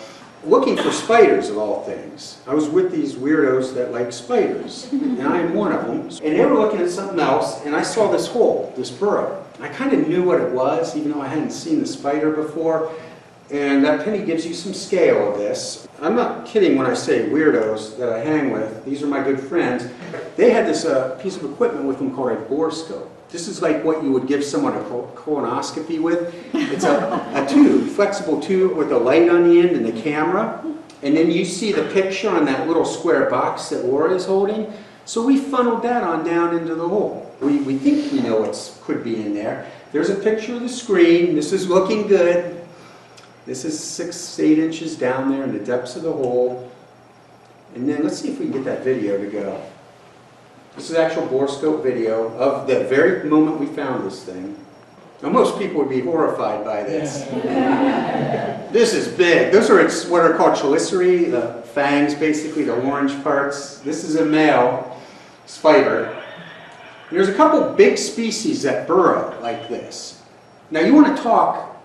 looking for spiders, of all things. I was with these weirdos that like spiders, and I am one of them. And they were looking at something else, and I saw this hole, this burrow. I kind of knew what it was, even though I hadn't seen the spider before. And that penny gives you some scale of this. I'm not kidding when I say weirdos that I hang with. These are my good friends. They had this piece of equipment with them called a borescope. This is like what you would give someone a colonoscopy with. It's a tube, flexible tube with a light on the end and the camera. And then you see the picture on that little square box that Laura is holding. So we funneled that on down into the hole. We think we know what could be in there. There's a picture of the screen. This is looking good. This is 6, 8 inches down there in the depths of the hole. And then let's see if we can get that video to go. This is actual borescope video of the very moment we found this thing. Now, most people would be horrified by this. This is big. Those are what are called chelicerae, the fangs, basically, the orange parts. This is a male spider. There's a couple big species that burrow like this. Now, you want to talk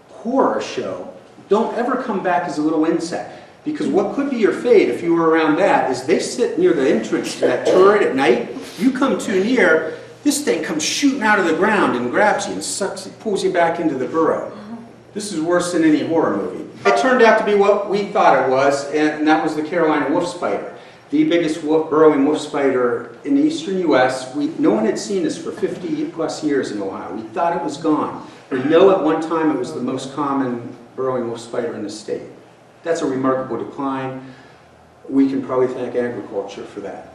horror show, don't ever come back as a little insect. Because what could be your fate if you were around that is they sit near the entrance to that turret at night. You come too near, this thing comes shooting out of the ground and grabs you and sucks it, pulls you back into the burrow. This is worse than any horror movie. It turned out to be what we thought it was, and that was the Carolina wolf spider. The biggest burrowing wolf spider in the eastern U.S. No one had seen this for 50 plus years in Ohio. We thought it was gone. We know at one time it was the most common burrowing wolf spider in the state. That's a remarkable decline. We can probably thank agriculture for that.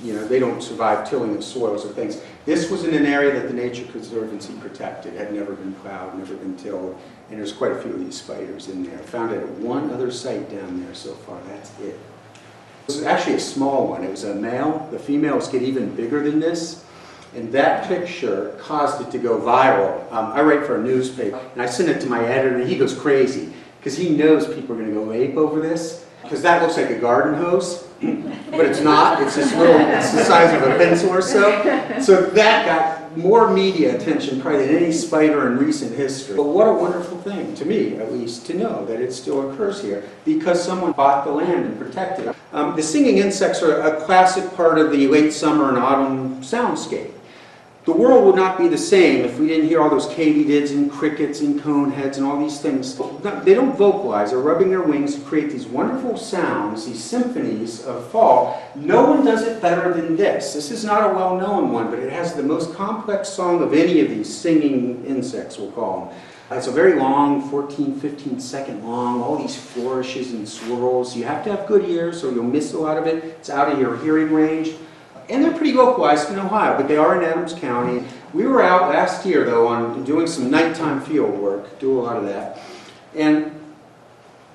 You know, they don't survive tilling of soils or things. This was in an area that the Nature Conservancy protected, had never been plowed, never been tilled, and there's quite a few of these spiders in there. Found it at one other site down there so far, that's it. This is actually a small one. It was a male. The females get even bigger than this, and that picture caused it to go viral. I write for a newspaper, and I sent it to my editor, and he goes crazy, because he knows people are going to go ape over this, because that looks like a garden hose. But it's not. It's this little, it's the size of a pencil or so. So that got more media attention probably than any spider in recent history. But what a wonderful thing, to me at least, to know that it still occurs here because someone bought the land and protected it. The singing insects are a classic part of the late summer and autumn soundscape. The world would not be the same if we didn't hear all those katydids and crickets and coneheads and all these things. They don't vocalize. They're rubbing their wings to create these wonderful sounds, these symphonies of fall. No one does it better than this. This is not a well-known one, but it has the most complex song of any of these singing insects, we'll call them. It's a very long, 14, 15 second long, all these flourishes and swirls. You have to have good ears or you'll miss a lot of it. It's out of your hearing range. And they're pretty localized in Ohio, but they are in Adams County. We were out last year, though, on doing some nighttime field work, do a lot of that. And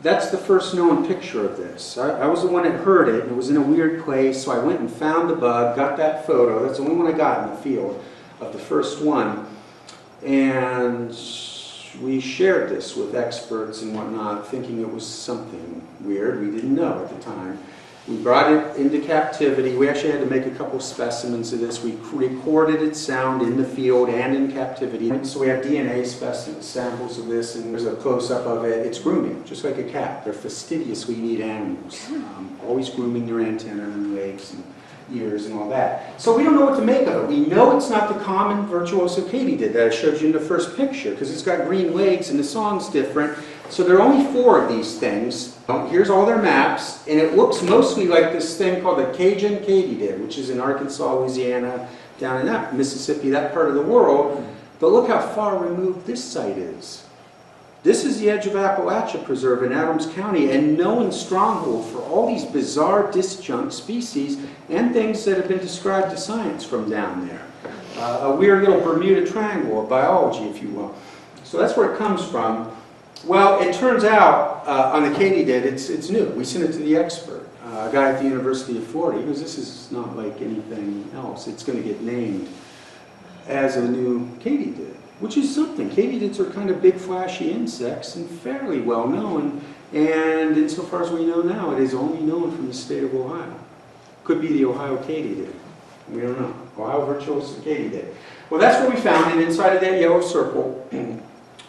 that's the first known picture of this. I was the one that heard it, and it was in a weird place, so I went and found the bug, got that photo. That's the only one I got in the field of the first one. And we shared this with experts and whatnot, thinking it was something weird. We didn't know at the time. We brought it into captivity. We actually had to make a couple specimens of this. We recorded its sound in the field and in captivity. So we have DNA specimens, samples of this, and there's a close-up of it. It's grooming, just like a cat. They're fastidiously neat animals, always grooming their antennae and legs and ears and all that. So we don't know what to make of it. We know it's not the common virtuoso katydid that I showed you in the first picture, because it's got green legs and the song's different. So there are only 4 of these things. Here's all their maps, and it looks mostly like this thing called the Cajun katydid, which is in Arkansas, Louisiana, down in that Mississippi, that part of the world. But look how far removed this site is. This is the edge of Appalachia Preserve in Adams County, and known stronghold for all these bizarre disjunct species and things that have been described to science from down there. A weird little Bermuda Triangle of biology, if you will. So that's where it comes from. Well, it turns out on the katydid, it's new. We sent it to the expert, a guy at the University of Florida. He goes, this is not like anything else. It's going to get named as a new katydid, which is something. Katydids are kind of big, flashy insects and fairly well known. And insofar as we know now, it is only known from the state of Ohio. Could be the Ohio katydid. We don't know. Ohio virtuoso katydid. Well, that's what we found. And inside of that yellow circle,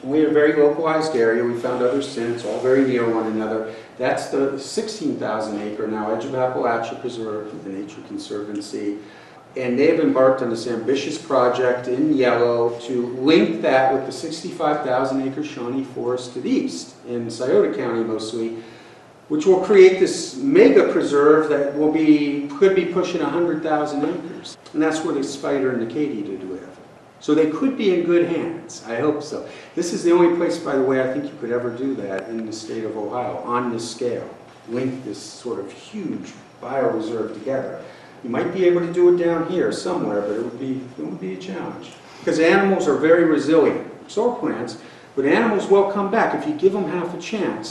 we had a very localized area. We found other since, all very near one another. That's the 16,000 acre now edge of Appalachia Preserve, the Nature Conservancy. And they've embarked on this ambitious project in yellow to link that with the 65,000 acre Shawnee forest to the east, in Scioto County mostly, which will create this mega preserve that could be pushing 100,000 acres. And that's where the spider and the katydid live. So they could be in good hands. I hope so. This is the only place, by the way, I think you could ever do that in the state of Ohio on this scale. Link this sort of huge bioreserve together. You might be able to do it down here somewhere, but it would be a challenge. Because animals are very resilient. So are plants, but animals will come back if you give them half a chance.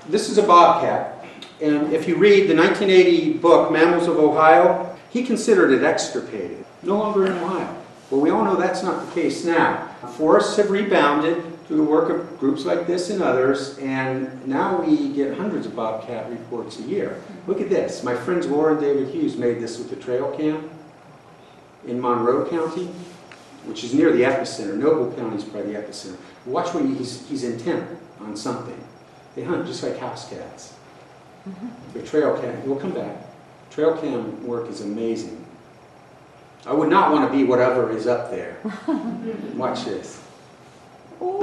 This is a bobcat, and if you read the 1980 book, Mammals of Ohio, he considered it extirpated. No longer in Ohio. Well, we all know that's not the case now. Forests have rebounded through the work of groups like this and others, and now we get hundreds of bobcat reports a year. Look at this. My friends Laura and David Hughes made this with the trail cam in Monroe County, which is near the epicenter. Noble County is probably the epicenter. Watch when he's intent on something. They hunt just like house cats. The trail cam, we'll come back. Trail cam work is amazing. I would not want to be whatever is up there. Watch this. Boom.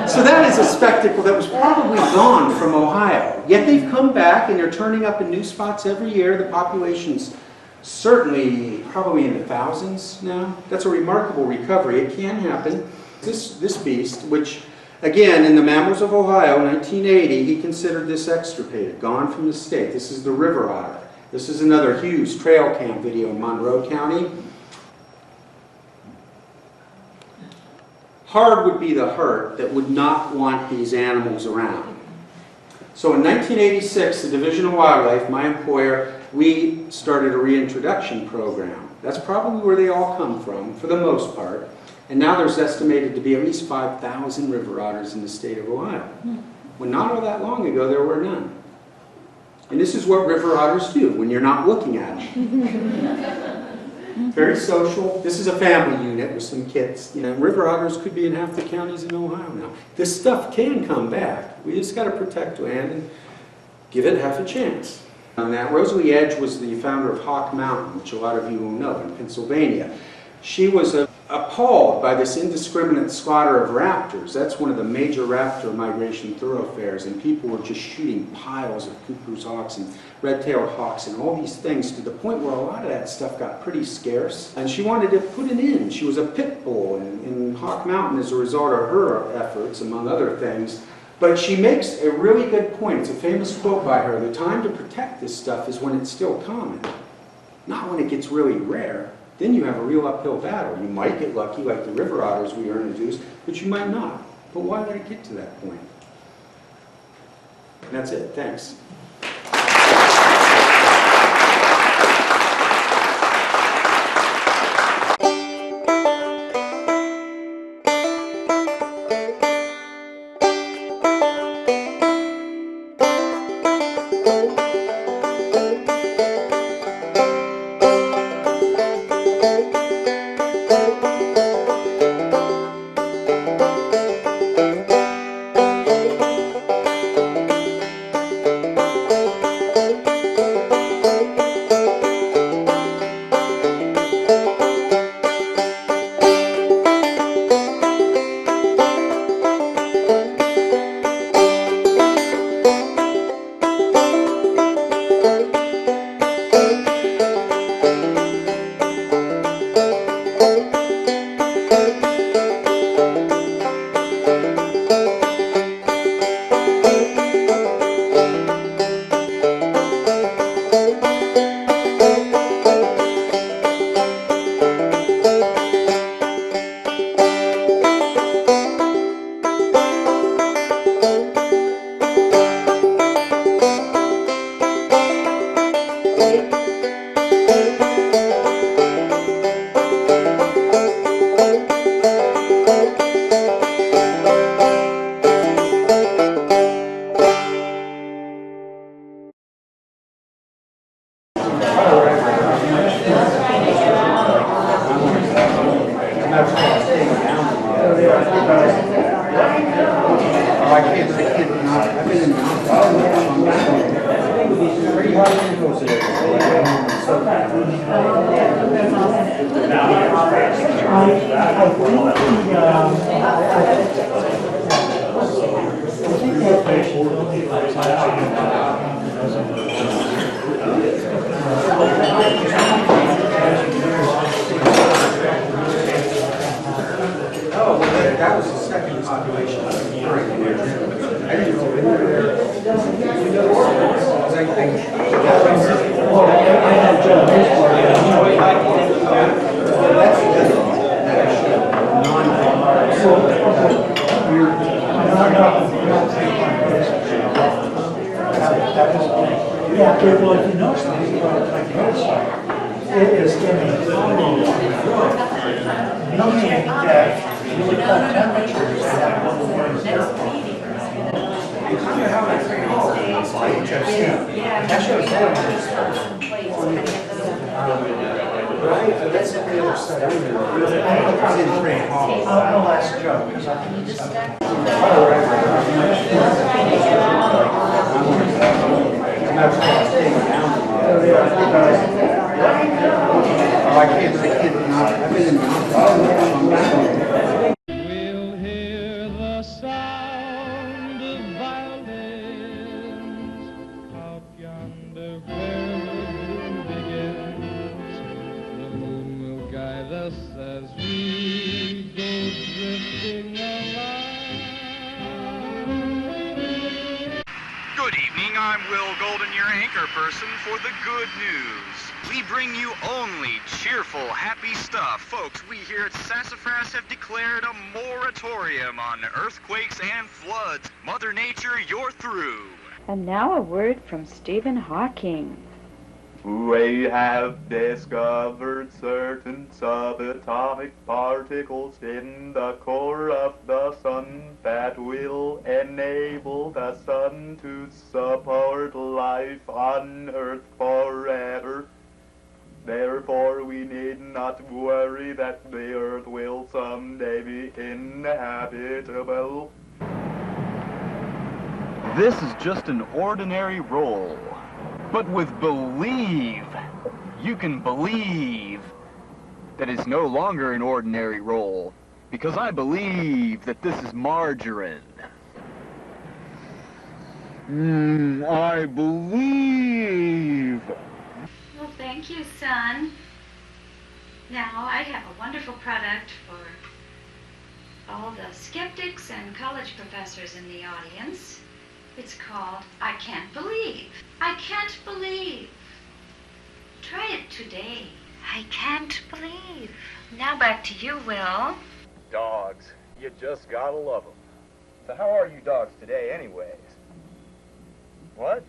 So that is a spectacle that was probably gone from Ohio. Yet they've come back and they're turning up in new spots every year. The population's certainly probably in the thousands now. That's a remarkable recovery. It can happen. This beast, which again in the Mammals of Ohio, 1980, he considered this extirpated, gone from the state. This is the river otter. This is another Hughes trail cam video in Monroe County. Hard would be the hurt that would not want these animals around. So in 1986, the Division of Wildlife, my employer, we started a reintroduction program. That's probably where they all come from, for the most part. And now there's estimated to be at least 5,000 river otters in the state of Ohio. When not all that long ago, there were none. And this is what river otters do when you're not looking at them. Very social. This is a family unit with some kids. You know, river otters could be in half the counties in Ohio now. This stuff can come back. We just got to protect land and give it half a chance. On that, Rosalie Edge was the founder of Hawk Mountain, which a lot of you will know, in Pennsylvania. She was appalled by this indiscriminate slaughter of raptors. That's one of the major raptor migration thoroughfares, and people were just shooting piles of Cuckoo's hawks and red-tailed hawks and all these things to the point where a lot of that stuff got pretty scarce. And she wanted to put an end. She was a pit bull in Hawk Mountain as a result of her efforts, among other things. But she makes a really good point. It's a famous quote by her. The time to protect this stuff is when it's still common, not when it gets really rare. Then you have a real uphill battle. You might get lucky like the river otters we introduced, but you might not. But why let it get to that point? And that's it. Thanks. It is getting looking at really cold temperatures that global warming is terrible. Kind of how I think, that shows right, but that's the other side. I didn't bring home. Oh, no, that's a joke. Because I can just We'll hear the sound of violins out yonder where the gloom begins. The moon will guide us as we go drifting along. Good evening, I'm Will Golden, your anchor person for the good news. We bring you only cheerful, happy stuff. Folks, we here at Sassafras have declared a moratorium on earthquakes and floods. Mother Nature, you're through. And now a word from Stephen Hawking. We have discovered certain subatomic particles in the core of the sun that will enable the sun to support life on Earth forever. Therefore, we need not worry that the Earth will someday be inhabitable. This is just an ordinary roll. But with believe, you can believe that it's no longer an ordinary roll, because I believe that this is margarine. I believe. Well, thank you, son. Now, I have a wonderful product for all the skeptics and college professors in the audience. It's called I Can't Believe. I can't believe. Try it today. I can't believe. Now back to you, Will. Dogs. You just gotta love them. So how are you dogs today anyways? What?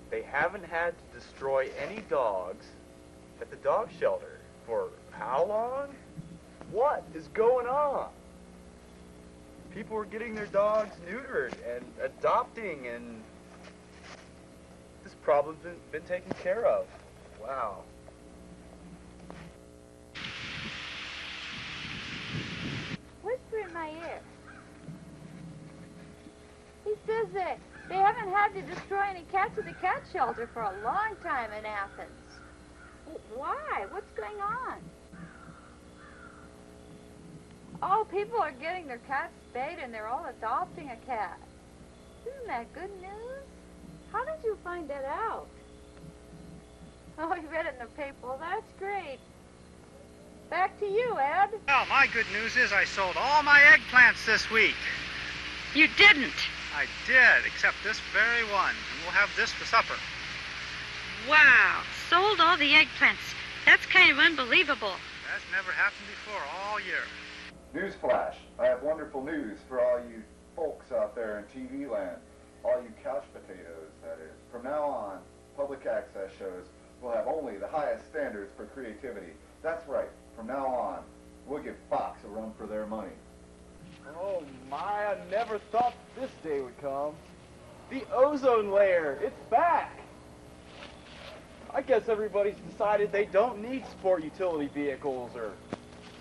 They haven't had to destroy any dogs at the dog shelter for how long? What is going on? People are getting their dogs neutered and adopting, and this problem's been taken care of. Wow. Whisper in my ear. He says that they haven't had to destroy any cats at the cat shelter for a long time in Athens. Why? What's going on? Oh, people are getting their cats spayed and they're all adopting a cat. Isn't that good news? How did you find that out? Oh, you read it in the paper. Well, that's great. Back to you, Ed. Well, my good news is I sold all my eggplants this week. You didn't. I did, except this very one, and we'll have this for supper. Wow. Sold all the eggplants. That's kind of unbelievable. That's never happened before all year. Newsflash, I have wonderful news for all you folks out there in TV land, all you couch potatoes, that is. From now on, public access shows will have only the highest standards for creativity. That's right, from now on, we'll give Fox a run for their money. Oh my, I never thought this day would come. The ozone layer, it's back! I guess everybody's decided they don't need sport utility vehicles or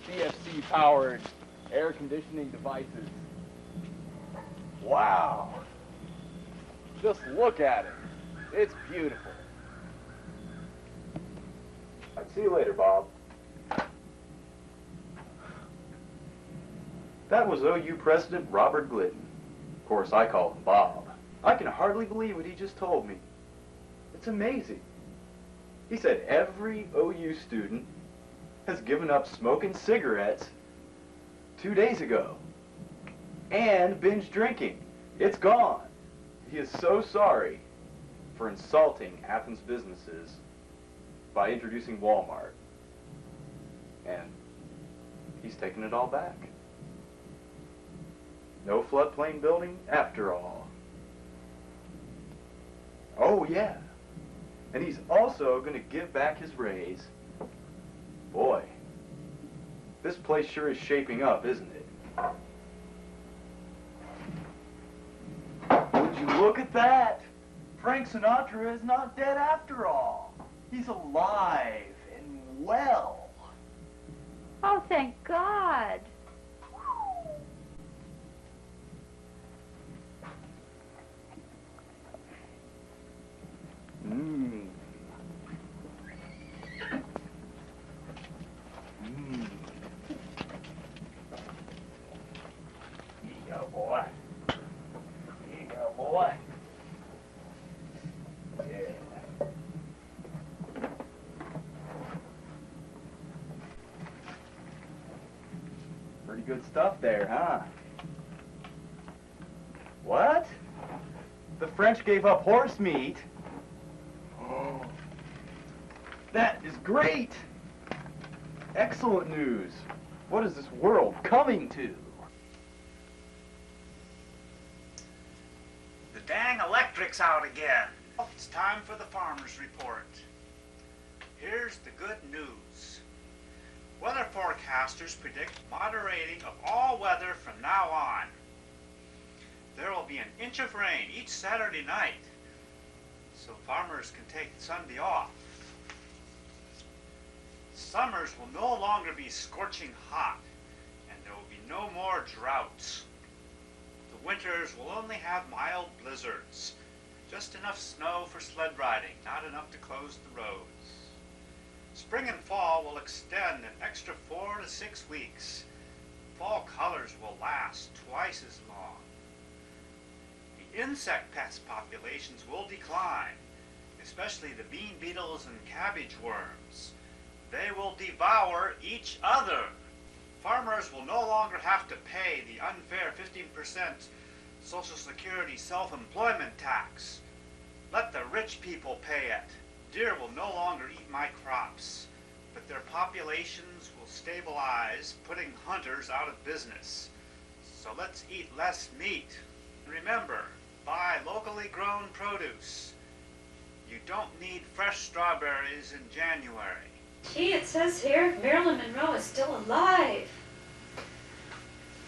CFC-powered air conditioning devices. Wow! Just look at it. It's beautiful. I'll see you later, Bob. That was OU President Robert Glidden. Of course, I call him Bob. I can hardly believe what he just told me. It's amazing. He said every OU student has given up smoking cigarettes 2 days ago. And binge drinking. It's gone. He is so sorry for insulting Athens businesses by introducing Walmart. And he's taken it all back. No floodplain building after all. Oh yeah. And he's also going to give back his raise Boy, this place sure is shaping up, isn't it? Would you look at that? Frank Sinatra is not dead after all. He's alive and well. Oh, thank God. Mmm. Mmm. Here you go, boy. Here you go, boy. Yeah. Pretty good stuff there, huh? What? The French gave up horse meat? Oh, that is great! Excellent news. What is this world coming to? The dang electric's out again. It's time for the farmer's report. Here's the good news. Weather forecasters predict moderating of all weather from now on. There will be an inch of rain each Saturday night, so farmers can take Sunday off. Summers will no longer be scorching hot, and there will be no more droughts. The winters will only have mild blizzards, just enough snow for sled riding, not enough to close the roads. Spring and fall will extend an extra 4 to 6 weeks. Fall colors will last twice as long. The insect pest populations will decline, especially the bean beetles and cabbage worms. They will devour each other. Farmers will no longer have to pay the unfair 15% Social Security self-employment tax. Let the rich people pay it. Deer will no longer eat my crops, but their populations will stabilize, putting hunters out of business. So let's eat less meat. Remember, buy locally grown produce. You don't need fresh strawberries in January. Gee, it says here Marilyn Monroe is still alive.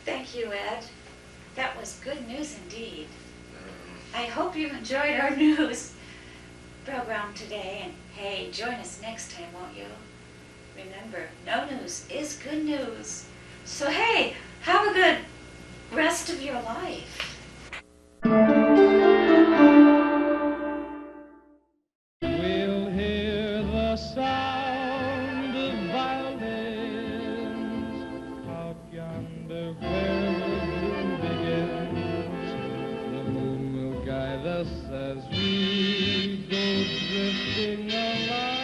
Thank you, Ed. That was good news indeed. I hope you enjoyed our news program today, and hey, join us next time, won't you? Remember, no news is good news. So hey, have a good rest of your life. We'll hear the sound of violins out yonder where the moon begins. The moon will guide us as we go drifting along.